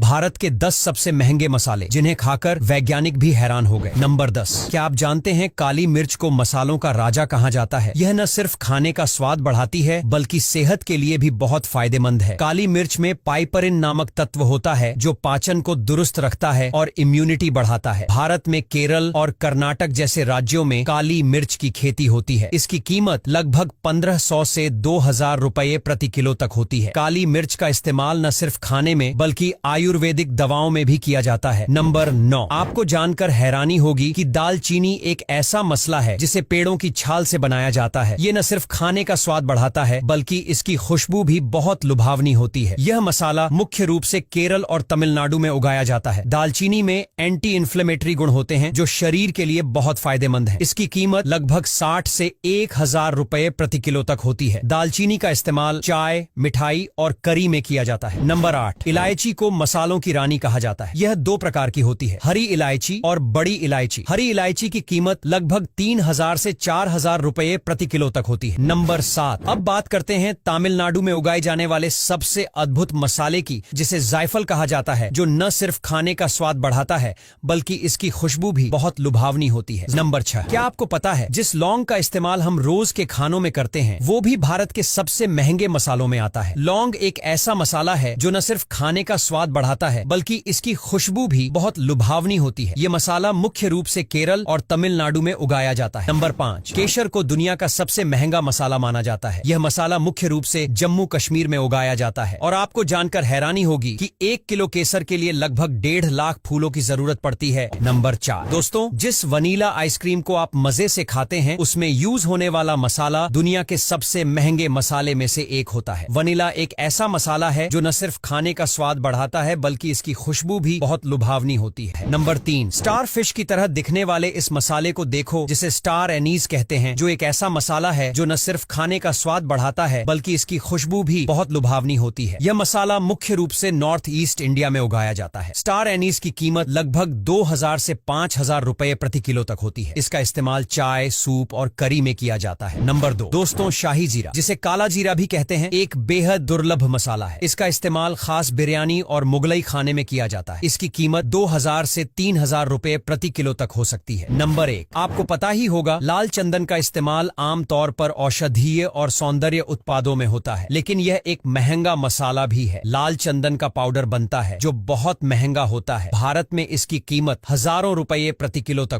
भारत के 10 सबसे महंगे मसाले जिन्हें खाकर वैज्ञानिक भी हैरान हो गए। नंबर 10। क्या आप जानते हैं काली मिर्च को मसालों का राजा कहा जाता है? यह न सिर्फ खाने का स्वाद बढ़ाती है बल्कि सेहत के लिए भी बहुत फायदेमंद है। काली मिर्च में पाइपरिन नामक तत्व होता है जो पाचन को दुरुस्त रखता है और इम्यूनिटी बढ़ाता है। भारत में केरल और कर्नाटक जैसे राज्यों में काली मिर्च की खेती होती है। इसकी कीमत लगभग 1500 से 2000 रुपये प्रति किलो तक होती है। काली मिर्च का इस्तेमाल न सिर्फ खाने में बल्कि आयुर्वेदिक दवाओं में भी किया जाता है। नंबर 9। आपको जानकर हैरानी होगी कि दालचीनी एक ऐसा मसला है जिसे पेड़ों की छाल से बनाया जाता है। ये न सिर्फ खाने का स्वाद बढ़ाता है बल्कि इसकी खुशबू भी बहुत लुभावनी होती है। यह मसाला मुख्य रूप से केरल और तमिलनाडु में उगाया जाता है। दालचीनी में एंटी इन्फ्लेमेटरी गुण होते हैं जो शरीर के लिए बहुत फायदेमंद है। इसकी कीमत लगभग 60 से 1000 रुपये प्रति किलो तक होती है। दालचीनी का इस्तेमाल चाय, मिठाई और करी में किया जाता है। नंबर 8। इलायची को मसालों की रानी कहा जाता है। यह 2 प्रकार की होती है, हरी इलायची और बड़ी इलायची। हरी इलायची की कीमत लगभग 3000 से 4000 रुपये प्रति किलो तक होती है। नंबर 7। अब बात करते हैं तमिलनाडु में उगाए जाने वाले सबसे अद्भुत मसाले की, जिसे जायफल कहा जाता है, जो न सिर्फ खाने का स्वाद बढ़ाता है बल्कि इसकी खुशबू भी बहुत लुभावनी होती है। नंबर 6। क्या आपको पता है जिस लौंग का इस्तेमाल हम रोज के खानों में करते हैं वो भी भारत के सबसे महंगे मसालों में आता है? लौंग एक ऐसा मसाला है जो न सिर्फ खाने का स्वाद बढ़ाता है बल्कि इसकी खुशबू भी बहुत लुभावनी होती है। ये मसाला मुख्य रूप से केरल और तमिलनाडु में उगाया जाता है। नंबर 5। केसर को दुनिया का सबसे महंगा मसाला माना जाता है। यह मसाला मुख्य रूप से जम्मू कश्मीर में उगाया जाता है और आपको जानकर हैरानी होगी कि 1 किलो केसर के लिए लगभग 1.5 लाख फूलों की जरूरत पड़ती है। नंबर 4। दोस्तों, जिस वनीला आइसक्रीम को आप मजे से खाते हैं उसमें यूज होने वाला मसाला दुनिया के सबसे महंगे मसाले में से एक होता है। वनीला एक ऐसा मसाला है जो न सिर्फ खाने का स्वाद बढ़ाता है बल्कि इसकी खुशबू भी बहुत लुभावनी होती है। नंबर 3। स्टार फिश की तरह दिखने वाले इस मसाले को देखो जिसे स्टार एनीज कहते हैं, जो एक ऐसा मसाला है जो न सिर्फ खाने का स्वाद बढ़ाता है बल्कि इसकी खुशबू भी बहुत लुभावनी होती है। यह मसाला मुख्य रूप से नॉर्थ ईस्ट इंडिया में उगाया जाता है। स्टार एनीज की कीमत लगभग 2000 से 5000 रुपये प्रति किलो तक होती है। इसका इस्तेमाल चाय, सूप और करी में किया जाता है। नंबर 2। दोस्तों, शाही जीरा, जिसे काला जीरा भी कहते हैं, एक बेहद दुर्लभ मसाला है। इसका इस्तेमाल खास बिरयानी और मुगलई खाने में किया जाता है। इसकी कीमत 2000 से 3000 रुपये प्रति किलो तक हो सकती है। नंबर 1। आपको पता ही होगा लाल चंदन का इस्तेमाल आमतौर पर औषधीय और सौंदर्य उत्पादों में होता है, लेकिन यह एक महंगा मसाला भी है। लाल चंदन का पाउडर बनता है जो बहुत महंगा होता है। भारत में इसकी कीमत हजारों रुपये प्रति किलो तक